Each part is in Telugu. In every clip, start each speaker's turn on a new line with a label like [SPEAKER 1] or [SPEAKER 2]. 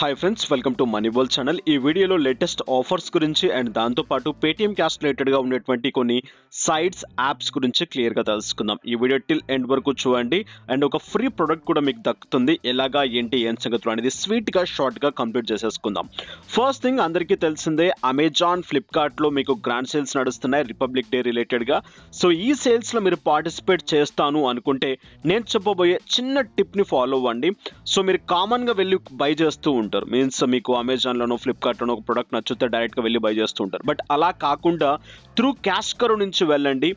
[SPEAKER 1] Hi friends, welcome to money world channel. ఈ వీడియోలో లేటెస్ట్ ఆఫర్స్ గురించి అండ్ దాంతోపాటు పేటీఎం క్యాష్ రిలేటెడ్గా ఉన్నటువంటి కొన్ని సైట్స్ యాప్స్ గురించి క్లియర్గా తెలుసుకుందాం. ఈ వీడియో టిల్ ఎండ్ వరకు చూడండి అండ్ ఒక ఫ్రీ ప్రొడక్ట్ కూడా మీకు దక్కుతుంది. ఎలాగా ఏంటి ఏం సంగతులు అనేది స్వీట్గా షార్ట్గా కంప్లీట్ చేసేసుకుందాం. ఫస్ట్ థింగ్ అందరికీ తెలిసిందే, అమెజాన్ ఫ్లిప్కార్ట్లో మీకు గ్రాండ్ సేల్స్ నడుస్తున్నాయి రిపబ్లిక్ డే రిలేటెడ్గా. సో ఈ సేల్స్లో మీరు పార్టిసిపేట్ చేస్తాను అనుకుంటే నేను చెప్పబోయే చిన్న టిప్ని ఫాలో అవ్వండి. సో మీరు కామన్గా వెళ్ళి బై చేస్తూ ఉంటారు, మీన్స్ మీకు అమెజాన్లోనో ఫ్లిప్కార్ట్లోనో ఒక ప్రొడక్ట్ నచ్చితే డైరెక్ట్గా వెళ్ళి బై చేస్తూ ఉంటారు. బట్ అలా కాకుండా త్రూ క్యాష్ కరో నుంచి వెళ్ళండి,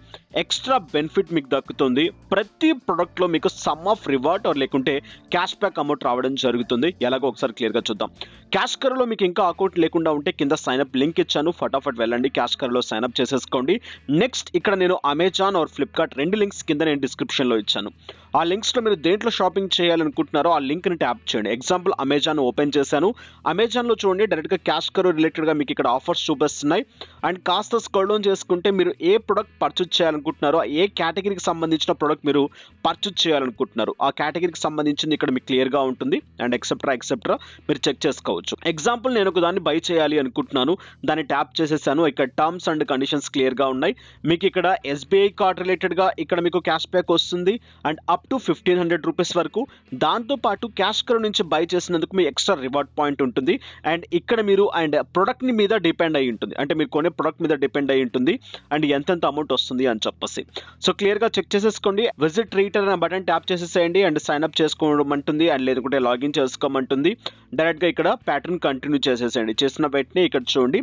[SPEAKER 1] ఎక్స్ట్రా బెనిఫిట్ మీకు దక్కుతుంది. ప్రతి ప్రొడక్ట్లో మీకు సమ్ ఆఫ్ రివార్డ్ ఆర్ లేకుంటే క్యాష్ బ్యాక్ అమౌంట్ రావడం జరుగుతుంది. ఎలాగో ఒకసారి క్లియర్గా చూద్దాం. క్యాష్ కరోలో మీకు ఇంకా అకౌంట్ లేకుండా ఉంటే కింద సైన్అప్ లింక్ ఇచ్చాను, ఫటాఫట్ వెళ్ళండి క్యాష్ కరోలో సైన్అప్ చేసేసుకోండి. నెక్స్ట్ ఇక్కడ నేను అమెజాన్ ఆర్ ఫ్లిప్కార్ట్ రెండు లింక్స్ కింద నేను డిస్క్రిప్షన్లో ఇచ్చాను. ఆ లింక్స్లో మీరు దేంట్లో షాపింగ్ చేయాలనుకుంటున్నారో ఆ లింక్ని ట్యాప్ చేయండి. ఎగ్జాంపుల్ అమెజాన్ ఓపెన్ చేశాను. అమెజాన్లో చూడండి, డైరెక్ట్గా క్యాష్ కరో రిలేటెడ్గా మీకు ఇక్కడ ఆఫర్స్ చూపిస్తున్నాయి. అండ్ కాస్త స్క్రోల్ డౌన్ చేసుకుంటే మీరు ఏ ప్రొడక్ట్ పర్చేజ్ చేయాలనుకుంటున్నారో, ఏ కేటగిరీకి సంబంధించిన ప్రొడక్ట్ మీరు పర్చేజ్ చేయాలనుకుంటున్నారు ఆ కేటగిరీకి సంబంధించింది ఇక్కడ మీకు క్లియర్గా ఉంటుంది. అండ్ ఎక్సెప్ట్రా మీరు చెక్ చేసుకోవచ్చు. ఎగ్జాంపుల్ నేను ఒక దాన్ని బై చేయాలి అనుకుంటున్నాను, దాన్ని ట్యాప్ చేసేసాను. ఇక్కడ టర్మ్స్ అండ్ కండిషన్స్ క్లియర్గా ఉన్నాయి. మీకు ఇక్కడ ఎస్బీఐ కార్డ్ రిలేటెడ్గా ఇక్కడ మీకు క్యాష్ బ్యాక్ వస్తుంది అండ్ అప్ టు 1500 రూపీస్ వరకు. దాంతోపాటు క్యాష్ కరో నుంచి బై చేసినందుకు మీ ఎక్స్ట్రా రివార్డ్ పాయింట్ ఉంటుంది. అండ్ ఇక్కడ మీరు అండ్ ప్రొడక్ట్ని మీద డిపెండ్ అయి ఉంటుంది, అంటే మీరు కొనే ప్రొడక్ట్ మీద డిపెండ్ అయి ఉంటుంది అండ్ ఎంతెంత అమౌంట్ వస్తుంది అని చెప్పేసి. సో క్లియర్గా చెక్ చేసేసుకోండి. విజిట్ రీటర్ అనే బటన్ ట్యాప్ చేసేసేయండి అండ్ సైన్అప్ చేసుకోమంటుంది అండ్ లేదంటే లాగిన్ చేసుకోమంటుంది. డైరెక్ట్గా ఇక్కడ ప్యాటర్న్ కంటిన్యూ చేసేసేయండి. చేసిన వెంటనే ఇక్కడ చూడండి,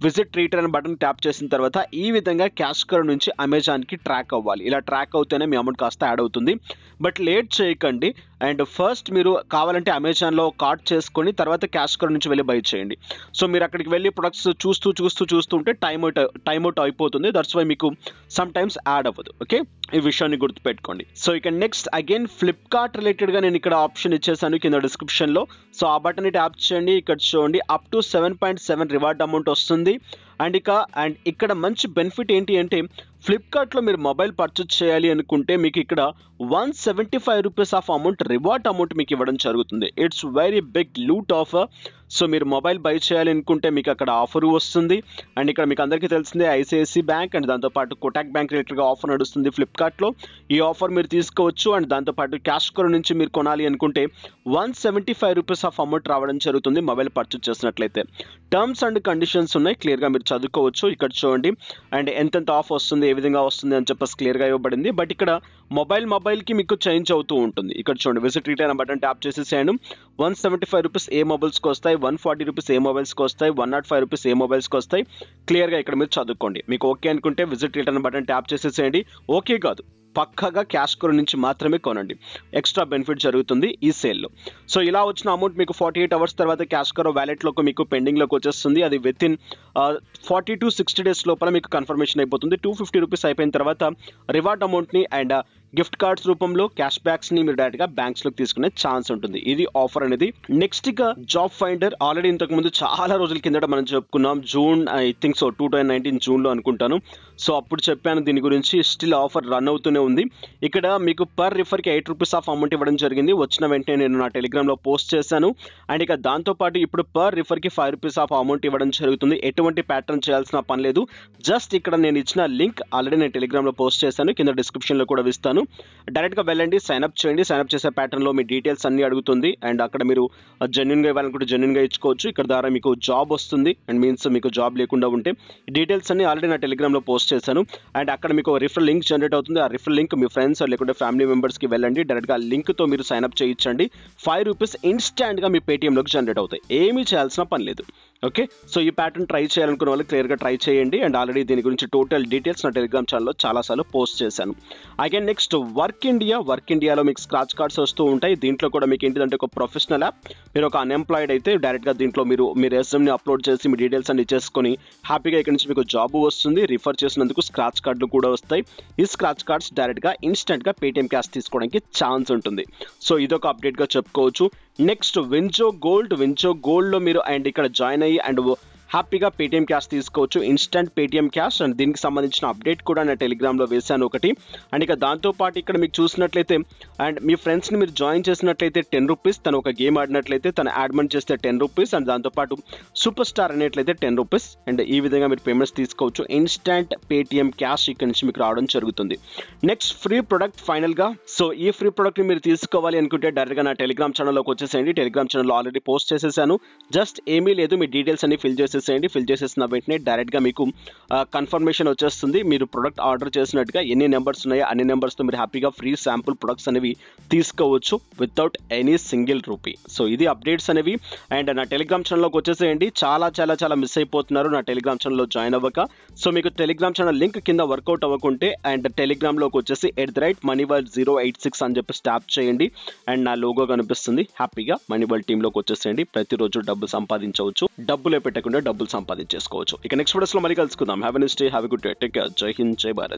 [SPEAKER 1] విజిట్ రీటర్ అనే బటన్ ట్యాప్ చేసిన తర్వాత ఈ విధంగా క్యాష్ కరో నుంచి అమెజాన్కి ట్రాక్ అవ్వాలి. ఇలా ట్రాక్ అవుతేనే మీ అమౌంట్ కాస్త యాడ్ అవుతుంది. బట్ లేట్ చేయకండి అండ్ ఫస్ట్ మీరు కావాలంటే అమెజాన్లో కార్ట్ చేసుకొని తర్వాత క్యాష్ కరో నుంచి వెళ్ళి బై చేయండి. సో మీరు అక్కడికి వెళ్ళి ప్రొడక్ట్స్ చూస్తూ ఉంటే టైమ్ అవుట్ అయిపోతుంది. దట్స్ వై మీకు సమ్ టైమ్స్ యాడ్ అవ్వదు. ఓకే, ఈ విషయాన్ని గుర్తుపెట్టుకోండి. సో ఇక నెక్స్ట్ అగైన్ ఫ్లిప్కార్ట్ రిలేటెడ్గా నేను ఇక్కడ ఆప్షన్ ఇచ్చేసాను కింద డిస్క్రిప్షన్లో. సో ఆ బటన్ని ట్యాప్ చేయండి. ఇక్కడ చూడండి అప్ టు 7.7 రివార్డ్ అమౌంట్ వస్తుంది. అండ్ ఇక్కడ మంచి బెనిఫిట్ ఏంటి అంటే, ఫ్లిప్కార్ట్లో మీరు మొబైల్ పర్చేజ్ చేయాలి అనుకుంటే మీకు ఇక్కడ 175 rupees of amount reward amount మీకు ఇవ్వడం జరుగుతుంది. It's very big loot offer. So మీరు మొబైల్ బై చేయాలి అనుకుంటే మీకు అక్కడ ఆఫర్ వస్తుంది. అండ్ ఇక్కడ మీకు అందరికీ తెలిసిందే ఐసిఐసి బ్యాంక్ అండ్ దాంతోపాటు కోటాక్ బ్యాంక్ రిలేటెడ్గా ఆఫర్ నడుస్తుంది ఫ్లిప్కార్ట్లో. ఈ ఆఫర్ మీరు తీసుకోవచ్చు. అండ్ దాంతోపాటు క్యాష్ కరో నుంచి మీరు కొనాలి అనుకుంటే 175 రూపీస్ ఆఫ్ అమౌంట్ రావడం జరుగుతుంది మొబైల్ పర్చేజ్ చేసినట్లయితే. టర్మ్స్ అండ్ కండిషన్స్ ఉన్నాయి, క్లియర్గా మీరు చదువుకోవచ్చు. ఇక్కడ చూడండి అండ్ ఎంతెంత ఆఫ్ వస్తుంది, ఏ విధంగా వస్తుంది అని చెప్పేసి క్లియర్గా ఇవ్వబడింది. బట్ ఇక్కడ మొబైల్కి మీకు చేంజ్ అవుతూ ఉంటుంది. ఇక్కడ చూడండి విజిట్ రీటర్ అనే బటన్ ట్యాప్ చేసేసాను. 175 రూపీస్ ఏ మొబైల్స్కి వస్తాయి, 140 రూపీస్ ఏ మొబైల్స్కి వస్తాయి, 105 రూపీస్ ఏ మొబైల్స్కి వస్తాయి. క్లియర్గా ఇక్కడ మీరు చదువుకోండి. మీకు ఓకే అనుకుంటే విజిట్ రీటర్ అనే బటన్ ట్యాప్ చేసేసేయండి. ఓకే కాదు, పక్కాగా క్యాష్ కరో నుంచి మాత్రమే కొనండి, ఎక్స్ట్రా బెనిఫిట్ జరుగుతుంది ఈ సేల్లో. సో ఇలా వచ్చిన అమౌంట్ మీకు 48 అవర్స్ తర్వాత క్యాష్ కరో వ్యాలెట్లోకి మీకు పెండింగ్లోకి వచ్చేస్తుంది. అది విత్ ఇన్ 40 to 60 డేస్ లోపల మీకు కన్ఫర్మేషన్ అయిపోతుంది. 250 రూపీస్ అయిపోయిన తర్వాత రివార్డ్ అమౌంట్ని అండ్ గిఫ్ట్ కార్డ్స్ రూపంలో క్యాష్ బ్యాక్స్ని మీరు డైరెక్ట్గా బ్యాంక్స్లోకి తీసుకునే ఛాన్స్ ఉంటుంది. ఇది ఆఫర్ అనేది. నెక్స్ట్ ఇక జాబ్ ఫైండర్ ఆల్రెడీ ఇంతకుముందు చాలా రోజుల కిందట మనం చెప్పుకున్నాం, జూన్ ఐ థింక్ సో 2019 జూన్లో అనుకుంటాను. సో అప్పుడు చెప్పాను దీని గురించి. స్టిల్ ఆఫర్ రన్ అవుతూనే ఉంది. ఇక్కడ మీకు పర్ రిఫర్కి 8 రూపీస్ ఆఫ్ అమౌంట్ ఇవ్వడం జరిగింది. వచ్చిన వెంటనే నేను నా టెలిగ్రామ్లో పోస్ట్ చేశాను. అండ్ ఇక దాంతోపాటు ఇప్పుడు పర్ రిఫర్కి 5 రూపీస్ ఆఫ్ అమౌంట్ ఇవ్వడం జరుగుతుంది. ఎటువంటి ప్యాటర్న్ చేయాల్సిన పని లేదు. జస్ట్ ఇక్కడ నేను ఇచ్చిన లింక్ ఆల్రెడీ నేను టెలిగ్రామ్లో పోస్ట్ చేశాను, కింద డిస్క్రిప్షన్లో కూడా ఇస్తాను. డైరెక్ట్గా వెళ్ళండి, సైన్అప్ చేయండి. సైన్అప్ చేసే ప్యాటర్న్లో మీ డీటెయిల్స్ అన్ని అడుగుతుంది. అండ్ అక్కడ మీరు జెన్యున్గా ఇవ్వాలనుకుంటే జెన్యున్గా ఇచ్చుకోవచ్చు. ఇక్కడ ద్వారా మీకు జాబ్ వస్తుంది. అండ్ మీన్స్ మీకు జాబ్ లేకుండా ఉంటే డీటెయిల్స్ అన్ని ఆల్రెడీ నా టెలిగ్రామ్లో పోస్ట్ చేశాను. అండ్ అక్కడ మీకు రిఫరల్ లింక్ జనరేట్ అవుతుంది. ఆ రిఫరల్ లింక్ మీ ఫ్రెండ్స్ లేకుంటే ఫ్యామిలీ మెంబర్స్కి వెళ్ళండి. డైరెక్ట్గా ఆ లింక్తో మీరు సైన్అప్ చేయించండి. 5 రూపీస్ ఇన్స్టాంట్గా మీ పేటీఎంలోకి జనరేట్ అవుతాయి. ఏమీ చేయాల్సిన పని లేదు. ఓకే, సో ఈ ప్యాటర్న్ ట్రై చేయాలనుకున్న వాళ్ళు క్లియర్గా ట్రై చేయండి. అండ్ ఆల్రెడీ దీని గురించి టోటల్ డీటెయిల్స్ నా టెలిగ్రామ్ ఛానల్లో చాలాసార్లు పోస్ట్ చేశాను. అగైన్ నెక్స్ట్ వర్క్ ఇండియాలో మీకు స్క్రాచ్ కార్డ్స్ వస్తూ ఉంటాయి. దీంట్లో కూడా మీకు ఏంటిదంటే ఒక ప్రొఫెషనల్ యాప్. మీరు ఒక అన్ఎంప్లాయిడ్ అయితే డైరెక్ట్గా దీంట్లో మీరు మీ రెజ్యూమ్ని అప్లోడ్ చేసి మీ డీటెయిల్స్ అన్ని ఇచ్చేసుకొని హ్యాపీగా ఇక్కడ నుంచి మీకు జాబ్ వస్తుంది. రిఫర్ చేసినందుకు స్క్రాచ్ కార్డులు కూడా వస్తాయి. ఈ స్క్రాచ్ కార్డ్స్ డైరెక్ట్గా ఇన్స్టెంట్గా పేటీఎం క్యాష్ తీసుకోవడానికి ఛాన్స్ ఉంటుంది. సో ఇదొక అప్డేట్గా చెప్పుకోవచ్చు. నెక్స్ట్ వింజో గోల్డ్లో మీరు అండ్ ఇక్కడ జాయిన్ అయ్యి అండ్ హ్యాపీగా పేటీఎం క్యాష్ తీసుకోవచ్చు, ఇన్స్టెంట్ పేటీఎం క్యాష్. అండ్ దీనికి సంబంధించిన అప్డేట్ కూడా నా టెలిగ్రామ్లో వేశాను ఒకటి. అండ్ ఇక దాంతోపాటు ఇక్కడ మీకు చూసినట్లయితే అండ్ మీ ఫ్రెండ్స్ని మీరు జాయిన్ చేసినట్లయితే 10 రూపీస్, తను ఒక గేమ్ ఆడినట్లయితే తను యాడ్మెంట్ చేస్తే 10 రూపీస్, అండ్ దాంతోపాటు సూపర్ స్టార్ అనేట్లయితే 10 రూపీస్. అండ్ ఈ విధంగా మీరు పేమెంట్స్ తీసుకోవచ్చు. ఇన్స్టెంట్ పేటీఎం క్యాష్ ఇక్కడ నుంచి మీకు రావడం జరుగుతుంది. నెక్స్ట్ ఫ్రీ ప్రొడక్ట్ ఫైనల్గా. సో ఈ ఫ్రీ ప్రొడక్ట్ని మీరు తీసుకోవాలి అనుకుంటే డైరెక్ట్గా నా టెలిగ్రామ్ ఛానల్లోకి వచ్చేసేయండి. టెలిగ్రామ్ ఛానల్లో ఆల్రెడీ పోస్ట్ చేసేసాను. జస్ట్ ఏమీ లేదు, మీ డీటెయిల్స్ అన్ని ఫిల్ చేసేసేయండి. ఫిల్ చేసేసిన వెంటనే డైరెక్ట్గా మీకు కన్ఫర్మేషన్ వచ్చేస్తుంది. మీరు ప్రొడక్ట్ ఆర్డర్ చేసినట్టుగా ఎన్ని నెంబర్స్ ఉన్నాయో అన్ని నెంబర్స్తో మీరు హ్యాపీగా ఫ్రీ శాంపుల్ ప్రొడక్ట్స్ అనేవి తీసుకోవచ్చు without any single rupee. So ఇది అప్డేట్స్ అనేవి. అండ్ నా టెలిగ్రామ్ ఛానల్లోకి వచ్చేసేయండి. చాలా మిస్ అయిపోతున్నారు నా టెలిగ్రామ్ ఛానల్లో జాయిన్ అవ్వక. సో మీకు టెలిగ్రామ్ ఛానల్ లింక్ కింద వర్కౌట్ అవ్వకుంటే అండ్ టెలిగ్రామ్లోకి వచ్చేసి @moneyworld086 అని చెప్పి ట్యాప్ చేయండి. అండ్ నా లోగో కనిపిస్తుంది. హ్యాపీగా మనీవర్ల్డ్ టీంలోకి వచ్చేసేయండి. ప్రతిరోజు డబ్బు సంపాదించవచ్చు, డబ్బులే పెట్టకుండా డబ్బులు సంపాదించేసుకోవచ్చు. ఇక నెక్స్ట్ వీడియోస్లో మళ్ళీ కలుసుకుందాం. Have a nice day, have a good day, take care, జై హింద్, జై భారత్.